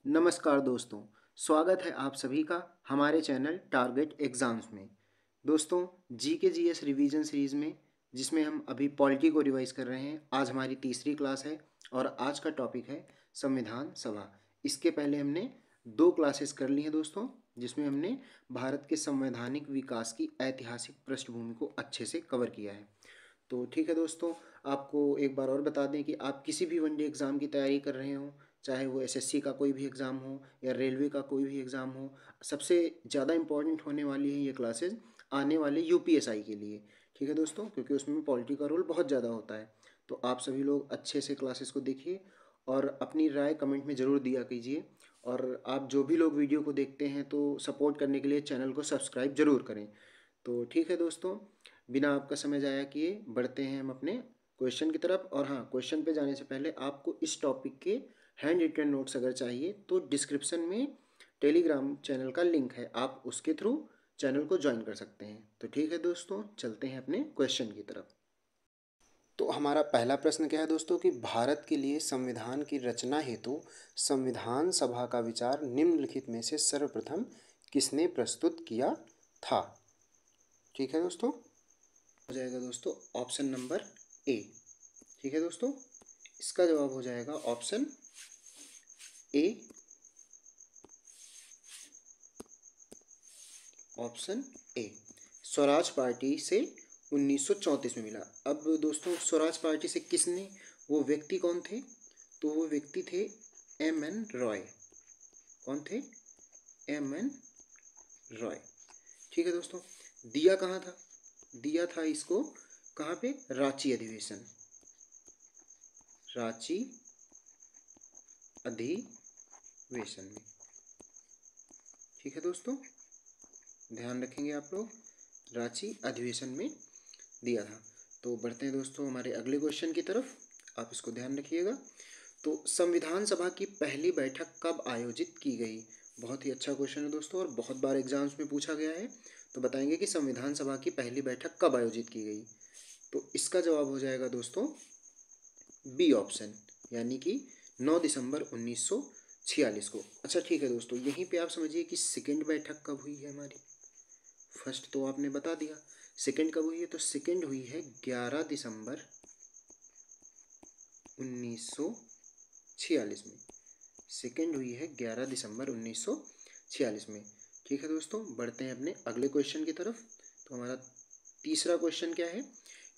नमस्कार दोस्तों, स्वागत है आप सभी का हमारे चैनल टारगेट एग्ज़ाम्स में। दोस्तों, जी के जी एस रिवीजन सीरीज़ में जिसमें हम अभी पॉलिटी को रिवाइज कर रहे हैं, आज हमारी तीसरी क्लास है और आज का टॉपिक है संविधान सभा। इसके पहले हमने 2 क्लासेस कर ली हैं दोस्तों, जिसमें हमने भारत के संवैधानिक विकास की ऐतिहासिक पृष्ठभूमि को अच्छे से कवर किया है। तो ठीक है दोस्तों, आपको एक बार और बता दें कि आप किसी भी वनडे एग्ज़ाम की तैयारी कर रहे हो, चाहे वो एसएससी का कोई भी एग्ज़ाम हो या रेलवे का कोई भी एग्ज़ाम हो, सबसे ज़्यादा इम्पॉर्टेंट होने वाली है ये क्लासेस आने वाले यूपीएसआई के लिए। ठीक है दोस्तों, क्योंकि उसमें पॉलिटी का रोल बहुत ज़्यादा होता है। तो आप सभी लोग अच्छे से क्लासेस को देखिए और अपनी राय कमेंट में ज़रूर दिया कीजिए। और आप जो भी लोग वीडियो को देखते हैं तो सपोर्ट करने के लिए चैनल को सब्सक्राइब ज़रूर करें। तो ठीक है दोस्तों, बिना आपका समय ज़ाया किए बढ़ते हैं हम अपने क्वेश्चन की तरफ। और हाँ, क्वेश्चन पे जाने से पहले आपको इस टॉपिक के हैंड रिटन नोट्स अगर चाहिए तो डिस्क्रिप्शन में टेलीग्राम चैनल का लिंक है, आप उसके थ्रू चैनल को ज्वाइन कर सकते हैं। तो ठीक है दोस्तों, चलते हैं अपने क्वेश्चन की तरफ। तो हमारा पहला प्रश्न क्या है दोस्तों कि भारत के लिए संविधान की रचना हेतु संविधान सभा का विचार निम्नलिखित में से सर्वप्रथम किसने प्रस्तुत किया था। ठीक है दोस्तों, हो जाएगा दोस्तों ऑप्शन नंबर ए। ठीक है दोस्तों, इसका जवाब हो जाएगा option A. Option A Swaraj party से 1934 में मिला। अब दोस्तों, स्वराज पार्टी से किसने, वो व्यक्ति कौन थे, तो वो व्यक्ति थे एम.एन. रॉय। कौन थे? एम.एन. रॉय। ठीक है दोस्तों, दिया कहाँ था? दिया था इसको कहाँ पे? रांची अधिवेशन। रांची अधिवेशन में। ठीक है दोस्तों, ध्यान रखेंगे आप लोग, रांची अधिवेशन में दिया था। तो बढ़ते हैं दोस्तों हमारे अगले क्वेश्चन की तरफ, आप इसको ध्यान रखिएगा। तो संविधान सभा की पहली बैठक कब आयोजित की गई? बहुत ही अच्छा क्वेश्चन है दोस्तों और बहुत बार एग्जाम्स में पूछा गया है। तो बताएंगे कि संविधान सभा की पहली बैठक कब आयोजित की गई। तो इसका जवाब हो जाएगा दोस्तों बी ऑप्शन, यानी कि 9 दिसंबर 1946 को। अच्छा ठीक है दोस्तों, यहीं पे आप समझिए कि सेकेंड बैठक कब हुई है हमारी। फर्स्ट तो आपने बता दिया, सेकेंड कब हुई है, तो सेकेंड हुई है 11 दिसंबर 1946 में। सेकेंड हुई है 11 दिसंबर 1946 में। ठीक है दोस्तों, बढ़ते हैं अपने अगले क्वेश्चन की तरफ। तो हमारा तीसरा क्वेश्चन क्या है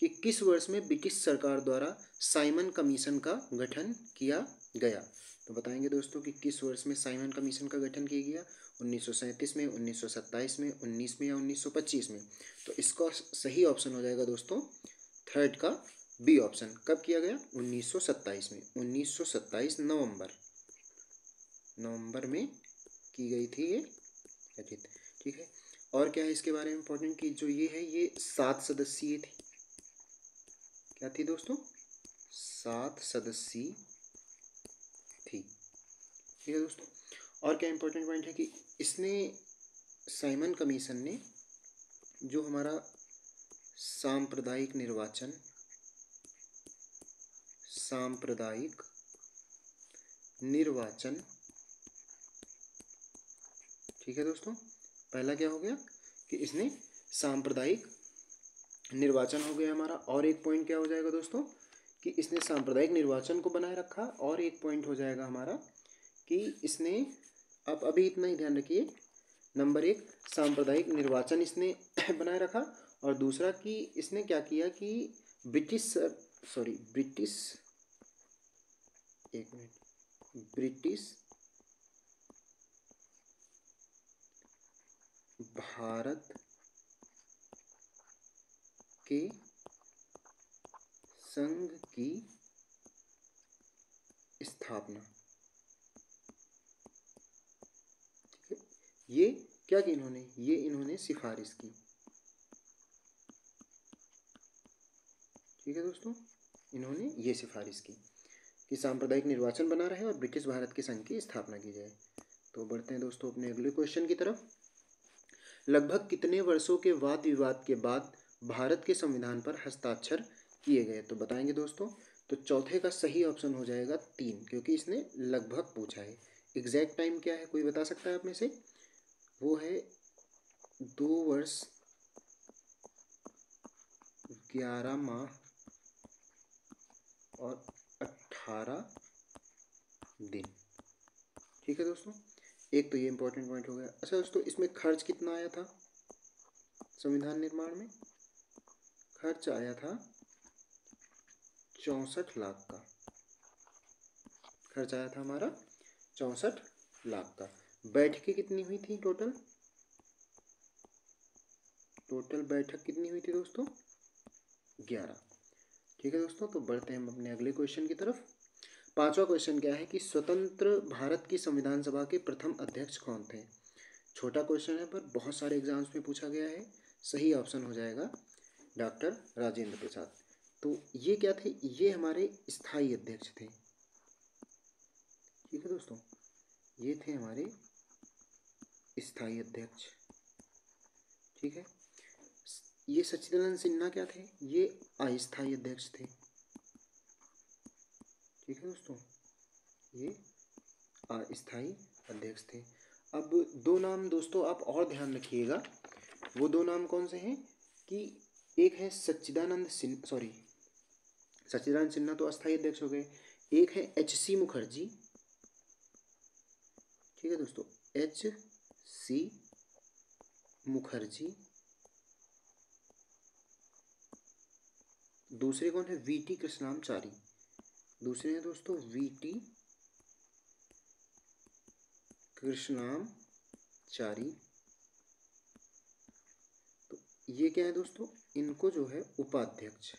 कि किस वर्ष में ब्रिटिश सरकार द्वारा साइमन कमीशन का गठन किया गया। तो बताएंगे दोस्तों कि किस वर्ष में साइमन कमीशन का गठन किया गया। 1937 में, 1927 में, 19 में या 1925 में। तो इसका सही ऑप्शन हो जाएगा दोस्तों थर्ड का बी ऑप्शन। कब किया गया? 1927 में। 1927 नवंबर में की गई थी ये गठित। ठीक है, और क्या है इसके बारे में इम्पोर्टेंट कि जो ये है ये 7 सदस्यीय थी। क्या थी दोस्तों? 7 सदस्यीय थी। ठीक है दोस्तों, और क्या इम्पोर्टेंट पॉइंट है कि इसने साइमन कमीशन ने जो हमारा सांप्रदायिक निर्वाचन ठीक है दोस्तों, पहला क्या हो गया कि इसने सांप्रदायिक निर्वाचन हो गया हमारा। और एक पॉइंट क्या हो जाएगा दोस्तों कि इसने सांप्रदायिक निर्वाचन को बनाए रखा। और एक पॉइंट हो जाएगा हमारा कि इसने, आप अभी इतना ही ध्यान रखिए, नंबर 1 सांप्रदायिक निर्वाचन इसने बनाए रखा। और दूसरा कि इसने क्या किया कि ब्रिटिश भारत के संघ की स्थापना। ठीक है, ये क्या कि इन्होंने सिफारिश की। ठीक है दोस्तों, इन्होंने ये सिफारिश की कि सांप्रदायिक निर्वाचन बना रहे और ब्रिटिश भारत के संघ की स्थापना की जाए। तो बढ़ते हैं दोस्तों अपने अगले क्वेश्चन की तरफ। लगभग कितने वर्षों के वाद विवाद के बाद भारत के संविधान पर हस्ताक्षर किए गए? तो बताएंगे दोस्तों। तो चौथे का सही ऑप्शन हो जाएगा 3, क्योंकि इसने लगभग पूछा है। एग्जैक्ट टाइम क्या है, कोई बता सकता है आप में से? वो है 2 वर्ष 11 माह और 18 दिन। ठीक है दोस्तों, एक तो ये इंपॉर्टेंट पॉइंट हो गया। अच्छा दोस्तों, इसमें खर्च कितना आया था संविधान निर्माण में? खर्च आया था 64 लाख का। खर्च आया था हमारा 64 लाख का। बैठकें कितनी हुई थी टोटल? टोटल बैठक कितनी हुई थी दोस्तों? 11। ठीक है दोस्तों, तो बढ़ते हैं हम अपने अगले क्वेश्चन की तरफ। पांचवा क्वेश्चन क्या है कि स्वतंत्र भारत की संविधान सभा के प्रथम अध्यक्ष कौन थे? छोटा क्वेश्चन है पर बहुत सारे एग्जाम्स में पूछा गया है। सही ऑप्शन हो जाएगा डॉक्टर राजेंद्र प्रसाद। तो ये क्या थे? ये हमारे स्थायी अध्यक्ष थे। ठीक है दोस्तों, ये थे हमारे स्थायी अध्यक्ष। ठीक है, ये सच्चिदानंद सिन्हा क्या थे? ये अस्थायी अध्यक्ष थे। ठीक है दोस्तों, ये अस्थायी अध्यक्ष थे। अब दो नाम दोस्तों आप और ध्यान रखिएगा। वो दो नाम कौन से हैं कि एक है सच्चिदानंद सिन्हा तो अस्थायी अध्यक्ष हो गए। एक है HC मुखर्जी। ठीक है दोस्तों, HC मुखर्जी। दूसरे कौन है? VT कृष्णामचारी। दूसरे हैं दोस्तों VT कृष्णामचारी। तो ये क्या है दोस्तों? इनको जो है उपाध्यक्ष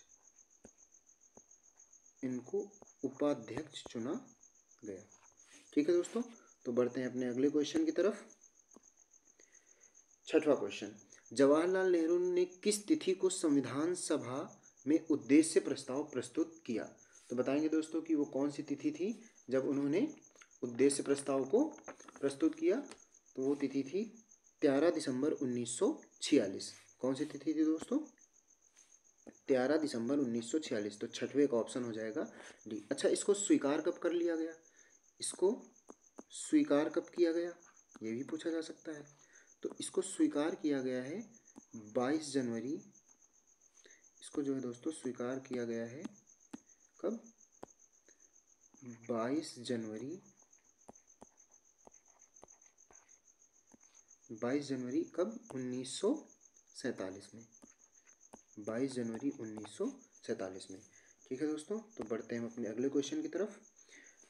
चुना गया। ठीक है दोस्तों, तो बढ़ते हैं अपने अगले क्वेश्चन की तरफ। छठवां क्वेश्चन, जवाहरलाल नेहरू ने किस तिथि को संविधान सभा में उद्देश्य प्रस्ताव प्रस्तुत किया? तो बताएंगे दोस्तों कि वो कौन सी तिथि थी जब उन्होंने उद्देश्य प्रस्ताव को प्रस्तुत किया? तो वो तिथि थी 13 दिसंबर 1946। कौन सी तिथि थी दोस्तों? 13 दिसंबर 1946। तो छठवें का ऑप्शन हो जाएगा डी। अच्छा, इसको स्वीकार कब कर लिया गया? इसको स्वीकार कब किया गया, ये भी पूछा जा सकता है। तो इसको स्वीकार किया गया है 22 जनवरी। इसको जो है दोस्तों स्वीकार किया गया है कब? 22 जनवरी। 22 जनवरी कब? 1947 में। 22 जनवरी 1947 में। ठीक है दोस्तों, तो बढ़ते हैं हम अपने अगले क्वेश्चन की तरफ।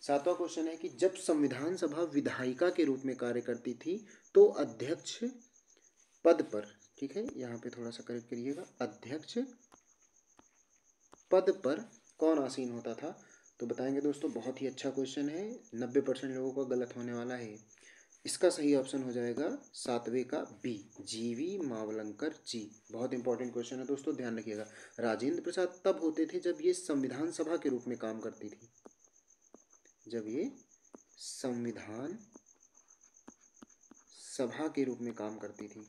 सातवां क्वेश्चन है कि जब संविधान सभा विधायिका के रूप में कार्य करती थी तो अध्यक्ष पद पर, ठीक है यहाँ पे थोड़ा सा करेक्ट करिएगा, अध्यक्ष पद पर कौन आसीन होता था? तो बताएंगे दोस्तों, बहुत ही अच्छा क्वेश्चन है, 90% लोगों का गलत होने वाला है। इसका सही ऑप्शन हो जाएगा सातवें का बी, GV मावलंकर जी। बहुत इंपॉर्टेंट क्वेश्चन है दोस्तों, ध्यान रखिएगा। राजेंद्र प्रसाद तब होते थे जब ये संविधान सभा के रूप में काम करती थी, जब ये संविधान सभा के रूप में काम करती थी।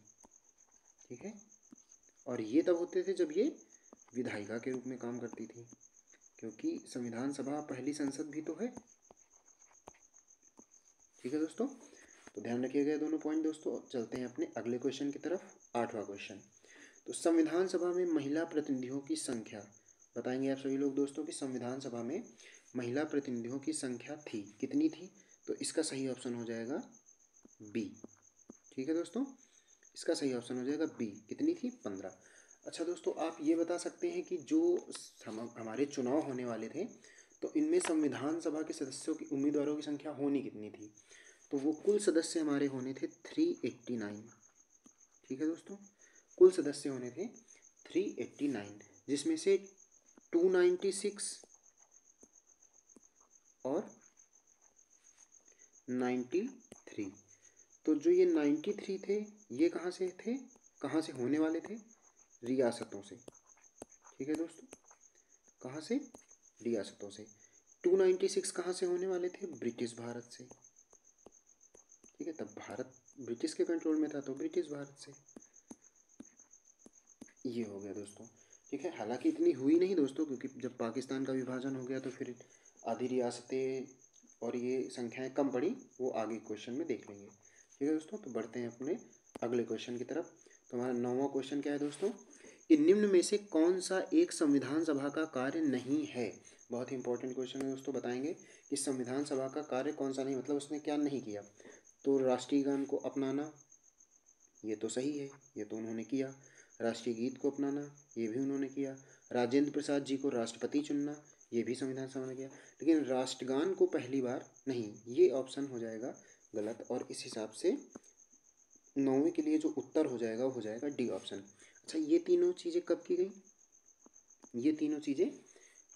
ठीक है, और ये तब होते थे जब ये विधायिका के रूप में काम करती थी, क्योंकि संविधान सभा पहली संसद भी तो है। ठीक है दोस्तों, तो ध्यान रखिएगा दोनों पॉइंट दोस्तों। चलते हैं अपने अगले क्वेश्चन की तरफ। आठवां क्वेश्चन, तो संविधान सभा में महिला प्रतिनिधियों की संख्या बताएंगे आप सभी लोग दोस्तों कि संविधान सभा में महिला प्रतिनिधियों की संख्या थी, कितनी थी? तो इसका सही ऑप्शन हो जाएगा बी। ठीक है दोस्तों, इसका सही ऑप्शन हो जाएगा बी। कितनी थी? 15। अच्छा दोस्तों, आप ये बता सकते हैं कि जो हमारे चुनाव होने वाले थे तो इनमें संविधान सभा के सदस्यों की, उम्मीदवारों की संख्या होनी कितनी थी? तो वो कुल सदस्य हमारे होने थे 389। ठीक है दोस्तों, कुल सदस्य होने थे 389, जिसमें से 296 और 93। तो जो ये 93 थे ये कहाँ से थे, कहाँ से होने वाले थे? रियासतों से। ठीक है दोस्तों, कहाँ से? रियासतों से। 296 कहाँ से होने वाले थे? ब्रिटिश भारत से। ठीक है, तब भारत ब्रिटिश के कंट्रोल में था तो ब्रिटिश भारत से। ये हो गया दोस्तों। ठीक है, हालांकि इतनी हुई नहीं दोस्तों, क्योंकि जब पाकिस्तान का विभाजन हो गया तो फिर आधी रियासतें और ये संख्याएं कम पड़ी वो आगे क्वेश्चन में देख लेंगे। ठीक है दोस्तों, तो बढ़ते हैं अपने अगले क्वेश्चन की तरफ। तो हमारा 9वां क्वेश्चन क्या है दोस्तों, कि निम्न में से कौन सा एक संविधान सभा का कार्य नहीं है। बहुत ही इंपॉर्टेंट क्वेश्चन है दोस्तों, बताएंगे कि संविधान सभा का कार्य कौन सा नहीं, मतलब उसने क्या नहीं किया। तो राष्ट्रीय गान को अपनाना, ये तो सही है, ये तो उन्होंने किया। राष्ट्रीय गीत को अपनाना, ये भी उन्होंने किया। राजेंद्र प्रसाद जी को राष्ट्रपति चुनना, ये भी संविधान सभा ने किया। लेकिन राष्ट्रगान को पहली बार नहीं, ये ऑप्शन हो जाएगा गलत। और इस हिसाब से 9वें के लिए जो उत्तर हो जाएगा वो हो जाएगा डी ऑप्शन। अच्छा, ये तीनों चीज़ें कब की गई, ये तीनों चीज़ें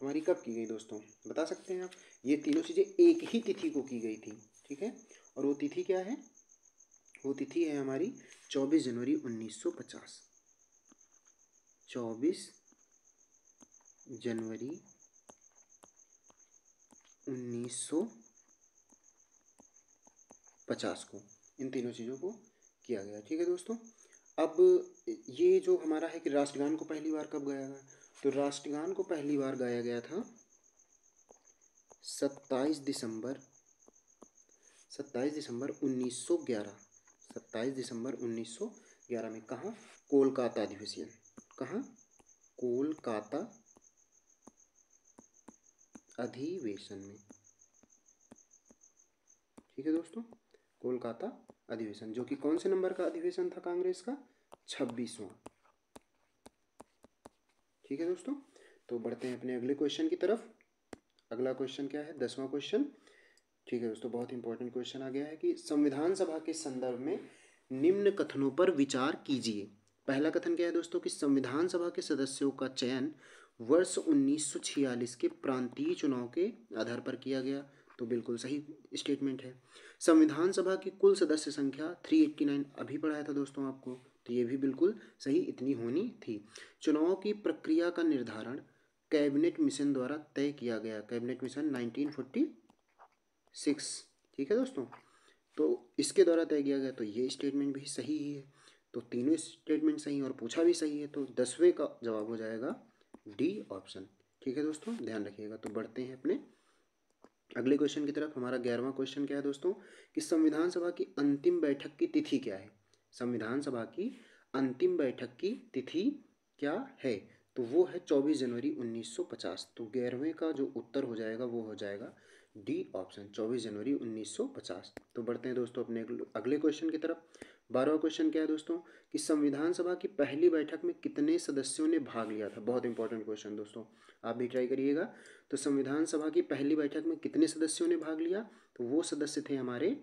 हमारी कब की गई दोस्तों, बता सकते हैं आप। ये तीनों चीज़ें एक ही तिथि को की गई थी। ठीक है, और वो तिथि क्या है, वो तिथि है हमारी 24 जनवरी 1950। 24 जनवरी 1950 को इन तीनों चीज़ों को किया गया। ठीक है दोस्तों, अब ये जो हमारा है कि राष्ट्रगान को पहली बार कब गाया गया, तो राष्ट्रगान को पहली बार गाया गया था 27 दिसंबर 1911। 27 दिसंबर 1911 में। कहाँ, कोलकाता अधिवेशन। कहाँ, कोलकाता अधिवेशन में। ठीक है दोस्तों, कोलकाता अधिवेशन, जो कि कौन से नंबर का अधिवेशन था कांग्रेस का, 26वां। ठीक है दोस्तों, तो बढ़ते हैं अपने अगले क्वेश्चन की तरफ। अगला क्वेश्चन क्या है, 10वां क्वेश्चन। ठीक है दोस्तों, बहुत इंपॉर्टेंट क्वेश्चन आ गया है कि संविधान सभा के संदर्भ में निम्न कथनों पर विचार कीजिए। पहला कथन क्या है दोस्तों, कि संविधान सभा के सदस्यों का चयन वर्ष 1946 के प्रांतीय चुनाव के आधार पर किया गया। तो बिल्कुल सही स्टेटमेंट है। संविधान सभा की कुल सदस्य संख्या 389 अभी पढ़ाया था दोस्तों आपको, तो ये भी बिल्कुल सही, इतनी होनी थी। चुनाव की प्रक्रिया का निर्धारण कैबिनेट मिशन द्वारा तय किया गया। Cabinet mission 1946। ठीक है दोस्तों, तो इसके द्वारा तय किया गया, तो ये स्टेटमेंट भी सही ही है। तो तीनों स्टेटमेंट सही और पूछा भी सही है, तो 10वें का जवाब हो जाएगा डी ऑप्शन। ठीक है दोस्तों, ध्यान रखिएगा। तो बढ़ते हैं अपने अगले क्वेश्चन की तरफ। हमारा 11वां क्वेश्चन क्या है दोस्तों, कि संविधान सभा की अंतिम बैठक की तिथि क्या है। संविधान सभा की अंतिम बैठक की तिथि क्या है, तो वो है 24 जनवरी 1950। तो 11वें का जो उत्तर हो जाएगा वो हो जाएगा डी ऑप्शन, 24 जनवरी 1950। तो बढ़ते हैं दोस्तों अपने अगले क्वेश्चन की तरफ। 12वां क्वेश्चन क्या है दोस्तों, कि संविधान सभा की पहली बैठक में कितने सदस्यों ने भाग लिया था। बहुत इंपॉर्टेंट क्वेश्चन दोस्तों, आप भी ट्राई करिएगा। तो संविधान सभा की पहली बैठक में कितने सदस्यों ने भाग लिया, तो वो सदस्य थे हमारे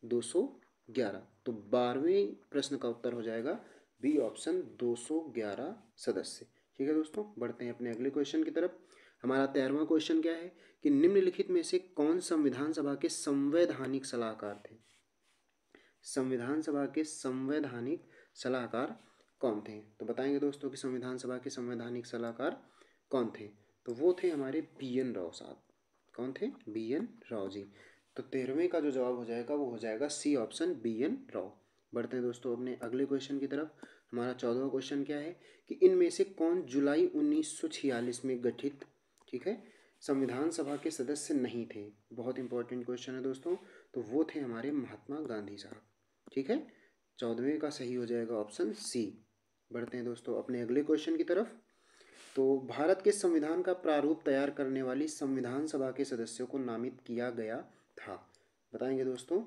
211। तो 12वें प्रश्न का उत्तर हो जाएगा बी ऑप्शन, 211 सदस्य। ठीक है दोस्तों, बढ़ते हैं अपने अगले क्वेश्चन की तरफ। हमारा 13वां क्वेश्चन क्या है, कि निम्नलिखित में से कौन संविधान सभा के संवैधानिक सलाहकार थे। संविधान सभा के संवैधानिक सलाहकार कौन थे, तो बताएंगे दोस्तों कि संविधान सभा के संवैधानिक सलाहकार कौन थे। तो वो थे हमारे बी.एन. राव साहब। कौन थे, बी.एन. राव जी। तो 13वें का जो जवाब हो जाएगा वो हो जाएगा सी ऑप्शन, बी.एन. राव। बढ़ते हैं दोस्तों अपने अगले क्वेश्चन की तरफ। हमारा 14वां क्वेश्चन क्या है, कि इनमें से कौन जुलाई 1946 में गठित, ठीक है, संविधान सभा के सदस्य नहीं थे। बहुत इंपॉर्टेंट क्वेश्चन है दोस्तों। तो वो थे हमारे महात्मा गांधी साहब। ठीक है, 14वें का सही हो जाएगा ऑप्शन सी। बढ़ते हैं दोस्तों अपने अगले क्वेश्चन की तरफ। तो भारत के संविधान का प्रारूप तैयार करने वाली संविधान सभा के सदस्यों को नामित किया गया था। बताएंगे दोस्तों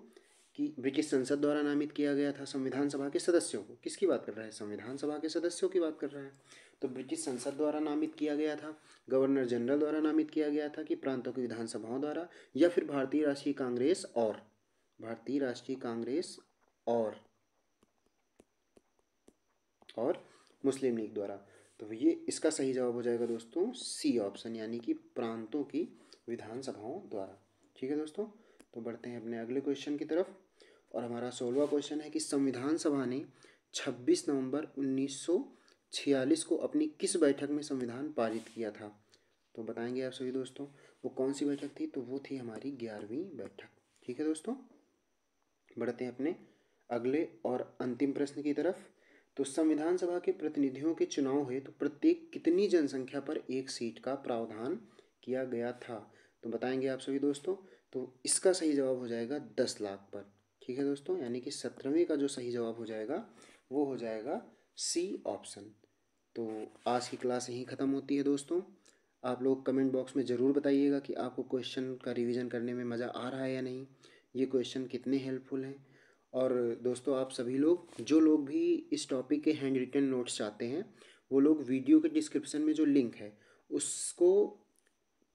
कि ब्रिटिश संसद द्वारा नामित किया गया था संविधान सभा के सदस्यों को। किसकी बात कर रहा है, संविधान सभा के सदस्यों की बात कर रहा है। तो ब्रिटिश संसद द्वारा नामित किया गया था, गवर्नर जनरल द्वारा नामित किया गया था, कि प्रांतों की विधानसभाओं द्वारा, या फिर भारतीय राष्ट्रीय कांग्रेस और मुस्लिम लीग द्वारा। तो ये इसका सही जवाब हो जाएगा दोस्तों सी ऑप्शन, यानी कि प्रांतों की विधानसभाओं द्वारा। ठीक है दोस्तों, तो बढ़ते हैं अपने अगले क्वेश्चन की तरफ। और हमारा 16वां क्वेश्चन है कि संविधान सभा ने 26 नवंबर 1946 को अपनी किस बैठक में संविधान पारित किया था। तो बताएंगे आप सभी दोस्तों, वो कौन सी बैठक थी, तो वो थी हमारी 11वीं बैठक। ठीक है दोस्तों, बढ़ते हैं अपने अगले और अंतिम प्रश्न की तरफ। तो संविधान सभा के प्रतिनिधियों के चुनाव हेतु प्रत्येक कितनी जनसंख्या पर एक सीट का प्रावधान किया गया था। तो बताएंगे आप सभी दोस्तों, तो इसका सही जवाब हो जाएगा 10 लाख पर। ठीक है दोस्तों, यानी कि 17वें का जो सही जवाब हो जाएगा वो हो जाएगा सी ऑप्शन। तो आज की क्लास यहीं ख़त्म होती है दोस्तों। आप लोग कमेंट बॉक्स में ज़रूर बताइएगा कि आपको क्वेश्चन का रिवीजन करने में मज़ा आ रहा है या नहीं, ये क्वेश्चन कितने हेल्पफुल हैं। और दोस्तों आप सभी लोग, जो लोग भी इस टॉपिक के हैंड रिटन नोट्स चाहते हैं, वो लोग वीडियो के डिस्क्रिप्शन में जो लिंक है उसको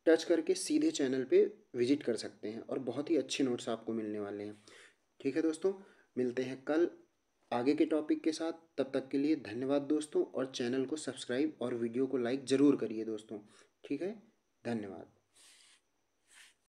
टच करके सीधे चैनल पे विजिट कर सकते हैं और बहुत ही अच्छे नोट्स आपको मिलने वाले हैं। ठीक है दोस्तों, मिलते हैं कल आगे के टॉपिक के साथ। तब तक के लिए धन्यवाद दोस्तों, और चैनल को सब्सक्राइब और वीडियो को लाइक ज़रूर करिए दोस्तों। ठीक है, धन्यवाद।